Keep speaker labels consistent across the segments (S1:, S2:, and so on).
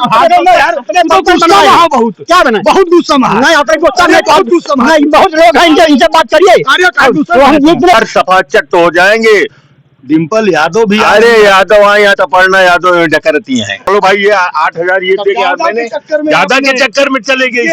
S1: बहुत क्या बना बहुत गुस्सा नहीं बहुत गुस्सा नहीं बहुत लोग हैं इनसे बात करिए
S2: सफा चट हो जाएंगे।
S1: डिम्पल यादव भी
S2: अरे यादव आए या तो पढ़ना यादव डकरती हैं। चलो भाई ये 8,000 ये दे के मैंने ज्यादा के चक्कर में चले गए।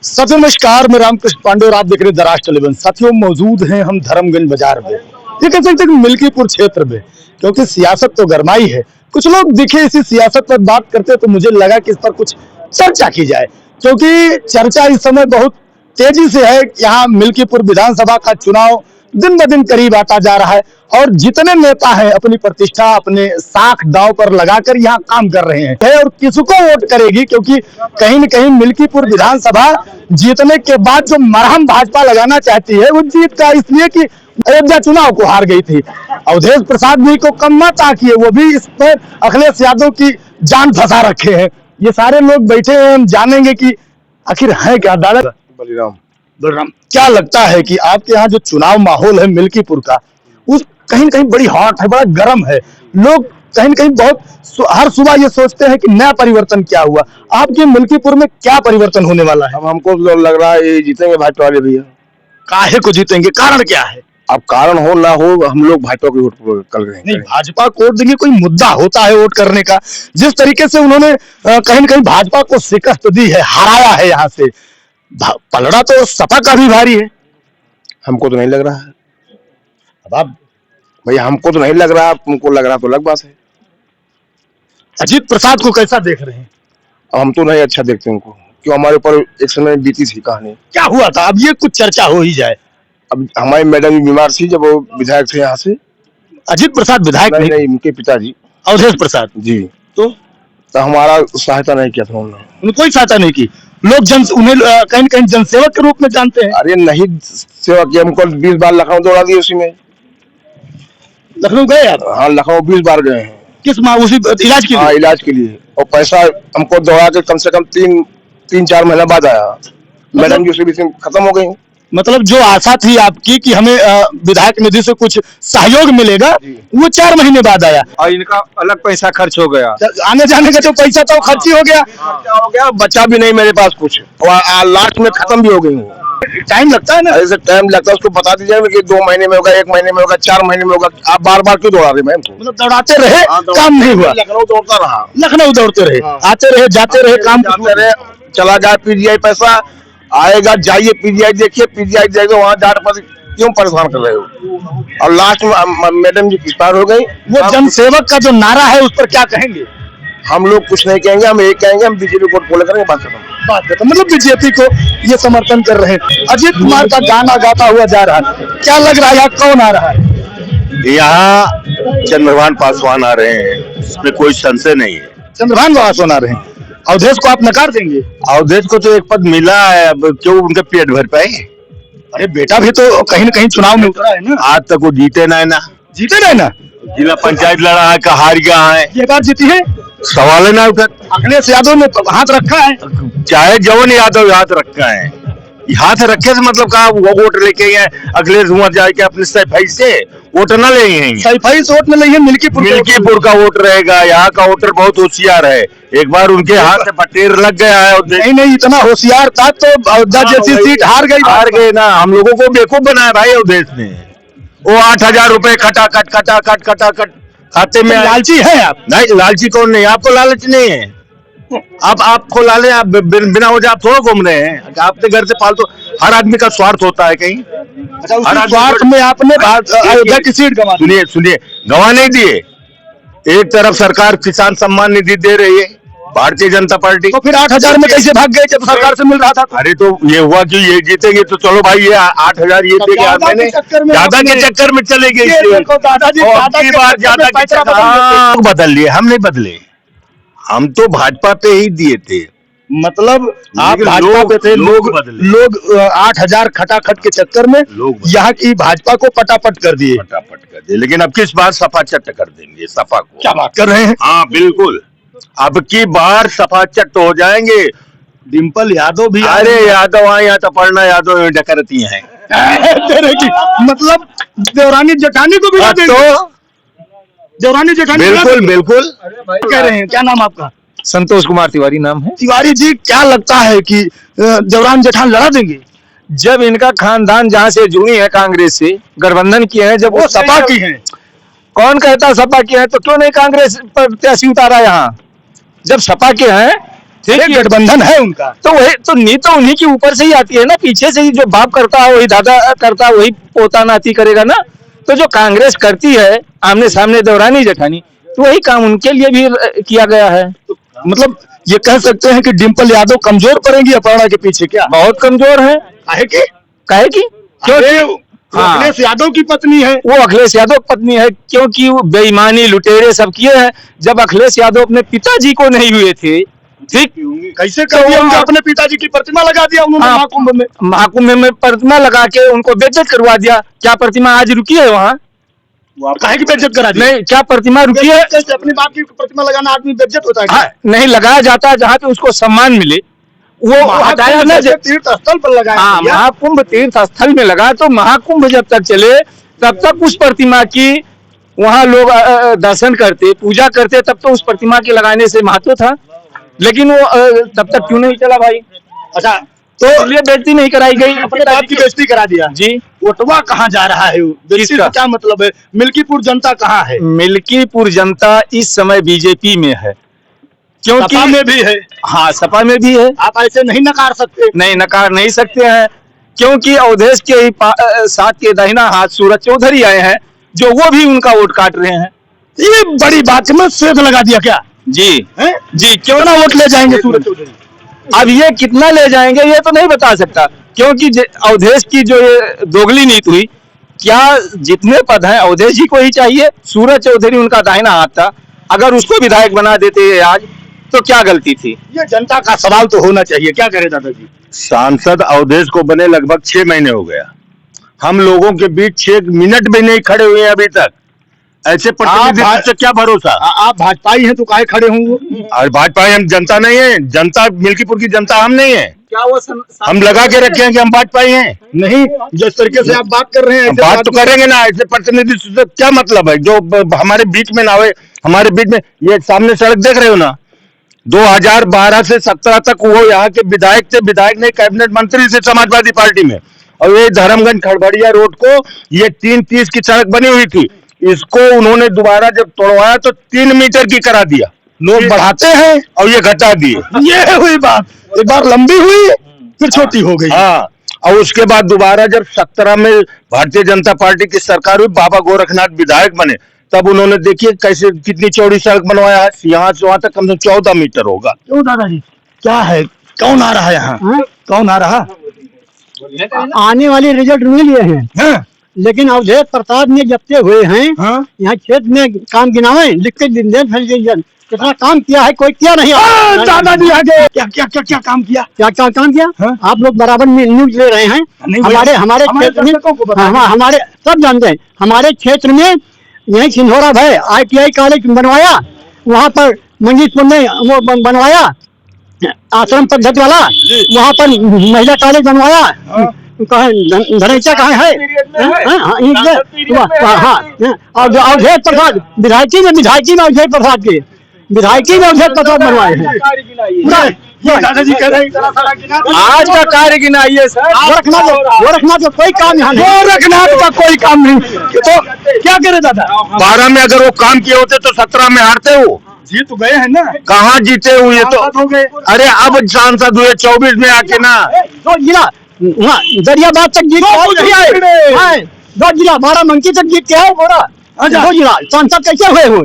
S1: साथियों नमस्कार, मैं रामकृष्ण पांडे और आप देख रहे हैं दराज टेलीविजन। साथियों मौजूद हैं हम धर्मगंज बाजार में, ये कह सकते हैं मिल्कीपुर क्षेत्र में, क्योंकि सियासत तो गरमाई है। कुछ लोग दिखे इसी सियासत पर बात करते तो मुझे लगा कि इस पर कुछ चर्चा की जाए, क्योंकि चर्चा इस समय बहुत तेजी से है। यहाँ मिल्कीपुर विधानसभा का चुनाव दिन ब दिन करीब आता जा रहा है और जितने नेता हैं अपनी प्रतिष्ठा अपने साख दांव पर लगाकर यहाँ काम कर रहे हैं और किसको वोट करेगी, क्योंकि कहीं न कहीं मिल्कीपुर विधानसभा जीतने के बाद जो मरहम भाजपा लगाना चाहती है वो जीत का, इसलिए कि अयोध्या चुनाव को हार गई थी। अवधेश प्रसाद जी को कम मत आकिए, वो भी इस पर अखिलेश यादव की जान फंसा रखे हैं। ये सारे लोग बैठे हैं, हम जानेंगे कि आखिर है क्या। दादा बलराम, क्या लगता है कि आपके यहाँ जो चुनाव माहौल है मिल्कीपुर का, उस कहीं न कहीं बड़ी हॉट है, बड़ा गर्म है। लोग कहीं न कहीं बहुत हर सुबह ये सोचते हैं कि नया परिवर्तन क्या हुआ। आपके मिल्कीपुर में क्या परिवर्तन होने वाला है?
S2: अब हमको लग रहा है ये जीतेंगे भाजपा वाले भैया।
S1: काहे को जीतेंगे, कारण क्या है?
S2: अब कारण हो ना हो, हम लोग भाजपा को वोट कर रहे हैं।
S1: नहीं, भाजपा को वोट देंगे, कोई मुद्दा होता है वोट करने का। जिस तरीके से उन्होंने कहीं न कहीं भाजपा को शिकस्त दी है, हराया है, यहाँ से पलड़ा तो सपा का भी भारी है।
S2: हमको तो नहीं लग रहा है।
S1: अब आप
S2: भैया हमको तो नहीं लग रहा, तुमको लग रहा तो अलग बात है।
S1: अजीत प्रसाद को कैसा देख रहे हैं?
S2: अब हम तो नहीं अच्छा देखते उनको, क्यों हमारे ऊपर एक समय बीती थी कहानी।
S1: क्या हुआ था? अब ये कुछ चर्चा हो ही जाए।
S2: अब हमारी मैडम बीमार थी जब वो विधायक थे यहाँ से।
S1: अजीत प्रसाद विधायक
S2: नहीं, उनके पिताजी
S1: अवधेश प्रसाद
S2: जी। तो हमारा सहायता नहीं किया था उन्होंने
S1: कोई सहायता नहीं की। लोग उन्हें कहीं कहीं जनसेवक के रूप में जानते हैं।
S2: अरे नहीं सेवा की, हमको 20 बार लखनऊ दौड़ा दिए उसी में।
S1: लखनऊ गए आप?
S2: हाँ, लखनऊ 20 बार गए हैं।
S1: किस उसी इलाज के लिए?
S2: हाँ, इलाज के लिए। और पैसा हमको दौड़ा के कम से कम 3-4 महीना बाद आया। मैडम जी उसी बीच में खत्म हो गई।
S1: मतलब जो आशा थी आपकी कि हमें विधायक निधि से कुछ सहयोग मिलेगा, वो 4 महीने बाद आया
S2: और इनका अलग पैसा खर्च हो गया।
S1: आने जाने का जो पैसा था वो खर्च ही हो गया।
S2: बचा भी नहीं मेरे पास कुछ, और लास्ट में खत्म भी हो गई।
S1: टाइम लगता है ना?
S2: ऐसे टाइम लगता है, उसको बता दीजिए कि 2 महीने में होगा, 1 महीने में होगा, 4 महीने में होगा। आप बार बार क्यों दौड़ा रहे मैम?
S1: मतलब दौड़ाते रहे, काम नहीं हुआ।
S2: लखनऊ दौड़ता रहा,
S1: लखनऊ दौड़ते रहे, आते रहे, जाते रहे, काम करते रहे।
S2: चला जाए पीजीआई, पैसा आएगा, जाइए पीजीआई देखिए, पीजीआई जाएगा, वहाँ जाने पर क्यों परेशान कर रहे हो? और लास्ट में मैडम जी एक्सपायर हो गई।
S1: वो जनसेवक का जो नारा है उस पर क्या कहेंगे?
S2: हम लोग कुछ नहीं कहेंगे, हम एक कहेंगे, हम बीजेपी को फॉलो करेंगे, बात खत्म।
S1: मतलब बीजेपी को ये समर्थन कर रहे हैं। अजीत कुमार का गाना गाता हुआ जा रहा है, क्या लग रहा है कौन आ रहा है?
S2: यहाँ चंद्रभान पासवान आ रहे हैं, इसमें कोई संशय नहीं है।
S1: चंद्रभान पासवान आ रहे हैं। अवधेश को आप नकार देंगे?
S2: अवधेश को तो एक पद मिला है, अब क्यों उनका पेट भर पाए?
S1: अरे बेटा भी तो कहीं न कहीं चुनाव में उतरा है ना।
S2: आज तक वो जीते ना जिला पंचायत लड़ा है, हार गया है।
S1: ये बात जीती है,
S2: सवाल है ना उठा।
S1: अखिलेश यादव ने हाथ रखा है,
S2: चाहे जवन यादव हाथ रखा है। हाथ रखे से मतलब कहा वो वोट लेके गए अखिलेश कुमार जाके अपने सफाई से वोट न ले हैं।
S1: सफाई से वोट न ले,
S2: मिल्कीपुर का वोट रहेगा। यहाँ का वोटर बहुत होशियार है, एक बार उनके हाथ से पटेर लग गया है।
S1: नहीं इतना होशियार था तो अयोध्या जैसी सीट हार गए
S2: ना। हम लोगों को बेवकूफ बनाया भाई अवधेश ने। वो 8,000 रुपए खटाखट खाते में।
S1: लालची है आप?
S2: नहीं, लालची कौन नहीं, आपको लालच नहीं है। आपको लाले, आप बिना वजह आप थोड़ा घूम रहे हैं। आपके घर से फालतू, हर आदमी का स्वार्थ होता है कहीं।
S1: हर स्वार्थ में आपने अयोध्या की सीट गंवा।
S2: सुनिए, गंवा नहीं दिए। एक तरफ सरकार किसान सम्मान निधि दे रही है भारतीय जनता पार्टी,
S1: तो फिर 8,000 में कैसे भाग गए जब सरकार से मिल रहा था?
S2: अरे तो ये हुआ कि ये जीतेंगे तो चलो भाई, ये 8,000 ये दे के मैंने ज्यादा के चक्कर में चले गए। बदल लिए, हम नहीं बदले, हम तो भाजपा पे ही दिए थे।
S1: मतलब आप भाजपा पे थे, लोग 8,000 खटाखट के चक्कर में यहाँ की भाजपा को पटापट कर दिए।
S2: लेकिन अब किस बार सफा चट कर देंगे सपा को।
S1: क्या बात कर रहे हैं?
S2: हाँ बिल्कुल, अब की बार सफा चट हो जाएंगे।
S1: डिम्पल यादव भी?
S2: अरे यादव आए या तो पढ़ना यादव डकरती हैं।
S1: मतलब देवरानी जटानी को भी तो देवरानी जेठानी
S2: बिल्कुल बिल्कुल।
S1: कह रहे हैं। क्या नाम आपका?
S3: संतोष कुमार तिवारी नाम है।
S1: तिवारी जी, क्या लगता है कि देवरानी जेठान लड़ा देंगे?
S3: जब इनका खानदान जहाँ से जुड़ी है कांग्रेस से, गठबंधन किए हैं, जब
S1: वो सपा की हैं।
S3: कौन कहता सपा के हैं, तो क्यों नहीं कांग्रेस प्रत्याशी उतारा यहाँ? जब सपा के हैं,
S1: ठीक, गठबंधन है उनका,
S3: तो वही तो नीति तो उन्हीं के ऊपर से ही आती है ना, पीछे से ही जो बाप करता है वही दादा करता है, वही पोता नाती करेगा ना। तो जो कांग्रेस करती है आमने सामने देवरानी जेठानी, तो वही काम उनके लिए भी किया गया है।
S1: तो मतलब ये कह सकते हैं कि डिंपल यादव कमजोर पड़ेंगी अपर्णा के पीछे? क्या
S3: बहुत कमजोर है।
S1: काहे की?
S3: क्योंकि हाँ,
S1: अखिलेश यादव की पत्नी है।
S3: वो अखिलेश यादव की पत्नी है, क्योंकि वो बेईमानी लुटेरे सब किए हैं। जब अखिलेश यादव अपने पिताजी को नहीं हुए थे, ठीक,
S1: कैसे कर दिया? उनका अपने पिताजी की प्रतिमा लगा दिया उन्होंने महाकुंभ में।
S3: महाकुंभ में प्रतिमा लगा के उनको बेइज्जत करवा दिया। क्या प्रतिमा आज रुकी है वहाँ?
S1: काहे की बेइज्जत करा दी?
S3: नहीं, क्या प्रतिमा रुकी है?
S1: अपने बाप की प्रतिमा लगाना आदमी बेइज्जत होता है?
S3: हाँ, नहीं लगाया जाता है जहाँ पे उसको सम्मान मिले, वो हटाया ना।
S1: तीर्थ स्थल पर लगाया।
S3: हाँ, महाकुंभ तीर्थ स्थल में लगा, तो महाकुंभ जब तक चले तब तक उस प्रतिमा की वहाँ लोग दर्शन करते, पूजा करते, तब तो उस प्रतिमा के लगाने से महत्व था। लेकिन वो तब तक क्यों नहीं चला भाई?
S1: अच्छा,
S3: तो इसलिए बेइज्जती नहीं कराई गई,
S1: अपने बाप की बेइज्जती करा दिया जी। वोटवा कहाँ जा रहा है? बेइज्जती का क्या मतलब है? मिल्कीपुर जनता कहाँ है?
S3: मिल्कीपुर जनता इस समय बीजेपी में है, क्योंकि
S1: सपा में भी है।
S3: हाँ, सपा में भी है।
S1: आप ऐसे नहीं नकार सकते।
S3: नहीं, नकार नहीं सकते हैं, क्योंकि अवधेश के ही साथ के दाहिना हाथ सूरज चौधरी आए हैं, जो वो भी उनका वोट काट रहे हैं।
S1: ये बड़ी बात में सेध लगा दिया क्या?
S3: जी
S1: है?
S3: जी,
S1: क्यों ना वोट ले जाएंगे सूरज चौधरी?
S3: अब ये कितना ले जाएंगे ये तो नहीं बता सकता, क्योंकि अवधेश की जो ये दोगली नीति हुई, क्या जितने पद हैं अवधेश जी को ही चाहिए? सूरज चौधरी उनका दाहिना हाथ था, अगर उसको विधायक बना देते आज तो क्या गलती थी?
S1: ये जनता का सवाल तो होना चाहिए। क्या करे दादाजी?
S2: सांसद अवधेश को बने लगभग 6 महीने हो गया, हम लोगों के बीच 6 मिनट भी नहीं खड़े हुए अभी तक। ऐसे प्रतिनिधि से क्या भरोसा?
S1: आप भाजपाई हैं तो काहे खड़े होंगे?
S2: और भाजपा हम जनता नहीं है, जनता मिल्कीपुर की जनता हम नहीं है।
S3: क्या वो
S2: हम लगा के रखे हैं कि हम भाजपाई हैं?
S1: नहीं, जिस तरीके से आप बात कर रहे हैं
S2: बात तो करेंगे ना। ऐसे प्रतिनिधि से क्या मतलब है जो हमारे बीच में ना हो? हमारे बीच में ये सामने सड़क देख रहे हो ना, 2012 से 17 तक वो यहाँ के विधायक थे, विधायक नहीं कैबिनेट मंत्री थे समाजवादी पार्टी में। और ये धर्मगंज खड़बड़िया रोड को ये 3:30 की सड़क बनी हुई थी, इसको उन्होंने दोबारा जब तोड़वाया तो 3 मीटर की करा दिया। लोग बढ़ाते हैं और ये घटा दिए।
S1: ये हुई बात। एक बार लंबी हुई फिर छोटी हो गई।
S2: हाँ, और उसके बाद दोबारा जब 17 में भारतीय जनता पार्टी की सरकार हुई, बाबा गोरखनाथ विधायक बने, तब उन्होंने देखिए कैसे कितनी चौड़ी सड़क बनवाया है। यहाँ से वहां तक कम से कम 14 मीटर होगा।
S1: क्यों दादाजी, क्या है? कौन आ रहा है यहाँ? कौन आ रहा?
S4: आने वाले रिजल्ट नहीं लिए हैं,
S1: हाँ?
S4: लेकिन अवधेश प्रताप ने जबते हुए हैं
S1: हाँ?
S4: यहाँ क्षेत्र में काम गिनावे लिख के कितना काम किया है, कोई किया नहीं।
S1: दादाजी आगे क्या क्या क्या क्या काम किया?
S4: क्या क्या काम किया?
S1: हाँ?
S4: आप लोग बराबर में न्यूज ले रहे हैं। हमारे हमारे क्षेत्र में हमारे सब जानते हैं, हमारे क्षेत्र में यही सिंधोरा भाई ITI कॉलेज बनवाया, वहाँ पर मंजीतपुर में वो बनवाया आश्रम पद्धति वाला, वहाँ पर महिला कॉलेज बनवाया। धनैचा कहाँ है? और अवधेश प्रसाद विधायकी में अवधेश प्रसाद के विधायकी में अवधेश प्रसाद बनवाए हैं।
S1: दादाजी कह रहे हैं
S3: आज का कार्य गिनाइए सर।
S4: गोरखनाथ का कोई काम यहाँ नहीं।
S1: गोरखनाथ का कोई काम नहीं, तो क्या करे दादा?
S2: 12 में अगर वो काम किए होते तो 17 में हारते हो।
S1: जीत तो गए हैं ना।
S2: कहाँ जीते हुए तो?
S1: हो गए।
S2: अरे अब सांसद हुए 24 में आके ना।
S4: दो जिला दरियाबाद तक जीत के 2 जिला बाराबंकी तक जीत के है बोरा। 2 जिला सांसद कैसे हुए हो?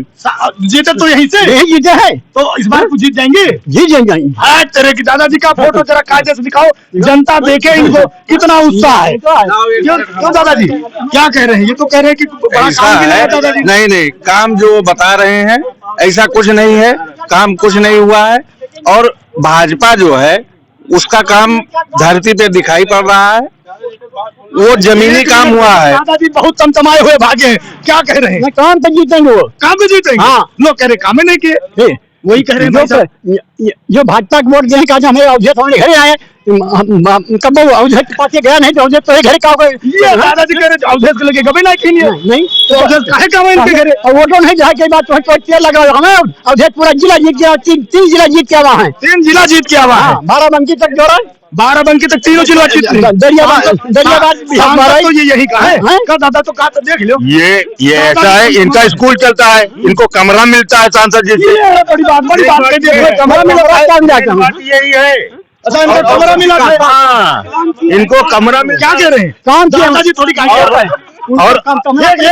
S1: जीते तो यहीं से
S4: यही जीते हैं,
S1: तो इस बार जीत जाएंगे।
S4: जीत जाएंगे।
S1: हाँ, तेरे की दादाजी का फोटो जरा कायदे से दिखाओ, जनता देखे इनको कितना उत्साह है। क्यों दादाजी क्या कह रहे हैं? ये तो कह रहे हैं कि बड़ा काम किया है दादाजी।
S3: नहीं, काम जो बता रहे हैं ऐसा कुछ नहीं है, काम कुछ नहीं हुआ है। और भाजपा जो है उसका काम धरती पे दिखाई पड़ रहा है, वो जमीनी काम हुआ है।
S1: दादाजी बहुत तमतमाए हुए भागे हैं, क्या कह रहे हैं?
S4: काम पे जीतेंगे वो,
S1: काम पे जीतेंगे।
S4: हाँ।
S1: लोग कह रहे काम नहीं किए, वही कह रहे हैं।
S4: जो भाजपा के वोट देने का हमें अवधेश वाले घरे आए, कब वो अवधेश के पास ये गया नहीं तो अवधेश तो घर का होगा।
S1: ये दादाजी कह रहे अवधेश को लेके कभी नहीं की
S4: नहीं
S1: तो अवधेश काहे काम है इनके घरे?
S4: और वोटों नहीं जहाँ के बाद तो तेल लगा हुआ हमें अवधेश पूरा जिला जीत गया, तीन जिला जीत के आवा है।
S1: 3 जिला जीत के आवा है।
S4: बाराबंकी तक जोड़ा,
S1: 12 तक तीनों जिला जीत लिए।
S4: दरियाबाद
S1: सांसद तो ये यही कहा है
S4: हैं?
S1: का दादा तो कहा तो देख लो।
S2: ये ऐसा है, इनका स्कूल चलता है, इनको कमरा मिलता है सांसद जी से।
S1: ये है बड़ी बात कह दी है, कमरा मिला रहा है।
S2: बात यही है।
S1: अच्छा इनको कमरा मिला है।
S2: हाँ, इनको कमरा मिल
S1: क्या कह रहे हैं?
S4: काम किया
S1: दादाजी थोड़ी कहा कर रहे हैं।
S2: और
S1: एक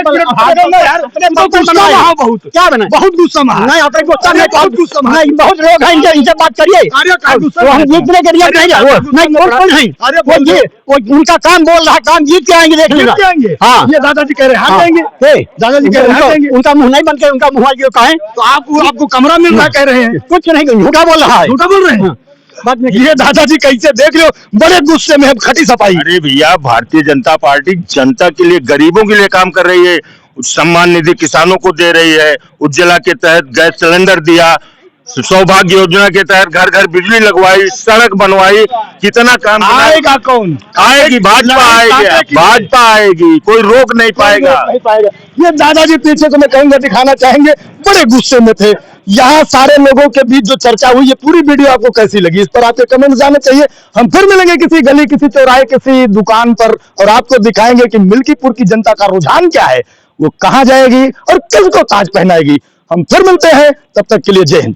S1: मिनट भागो ना यार, इनको गुस्सा महा बहुत,
S4: क्या बना
S1: बहुत गुस्सा महा।
S4: नहीं अपने गुस्सा
S1: अरे
S4: नहीं,
S1: बहुत गुस्सा महा।
S4: नहीं बहुत लोग हैं इनसे बात करिए।
S1: अरे का गुस्सा
S4: वो हम
S1: महा।
S4: जीतने के लिए नहीं
S1: अरे
S4: नहीं कौन है
S1: अरे
S4: वो ये वो उनका काम बोल रहा, काम जीत के आएंगे देख
S1: जीत
S4: लेना।
S1: के आएंगे।
S4: हाँ
S1: ये दादाजी कह रहे हैं हार
S4: हाँ।
S1: जाएंगे।
S4: ए,
S1: दादाजी कह रहे हैं हार जाएंगे।
S4: उनका मुंह नहीं बन के उनका मुंह जो कहें
S1: तो आपको कमरा मिल रहा कह रहे हैं,
S4: कुछ नहीं, झूठा बोल रहा है।
S1: झूठा बोल रहे हैं।
S4: बात में
S1: ये दादाजी कैसे देख लो, बड़े गुस्से में, अब खटी सफाई।
S2: अरे भैया, भारतीय जनता पार्टी जनता के लिए, गरीबों के लिए काम कर रही है। सम्मान निधि किसानों को दे रही है, उज्ज्वला के तहत गैस सिलेंडर दिया, सौभाग्य योजना के तहत घर घर बिजली लगवाई, सड़क बनवाई, कितना काम किया।
S1: आएगा कौन?
S2: आएगी भाजपा, आएगी भाजपा आएगी, कोई रोक नहीं पाएगा।
S1: नहीं पाएगा। ये दादाजी पीछे को मैं कहूंगा दिखाना चाहेंगे, बड़े गुस्से में थे। यहाँ सारे लोगों के बीच जो चर्चा हुई, ये पूरी वीडियो आपको कैसी लगी, इस पर आपके कमेंट जाने चाहिए। हम फिर मिलेंगे किसी गली, किसी चौराहे, किसी दुकान पर, और आपको दिखाएंगे कि मिल्कीपुर की जनता का रुझान क्या है, वो कहाँ जाएगी और किसको ताज पहनाएगी। हम फिर मिलते हैं, तब तक के लिए जय हिंद।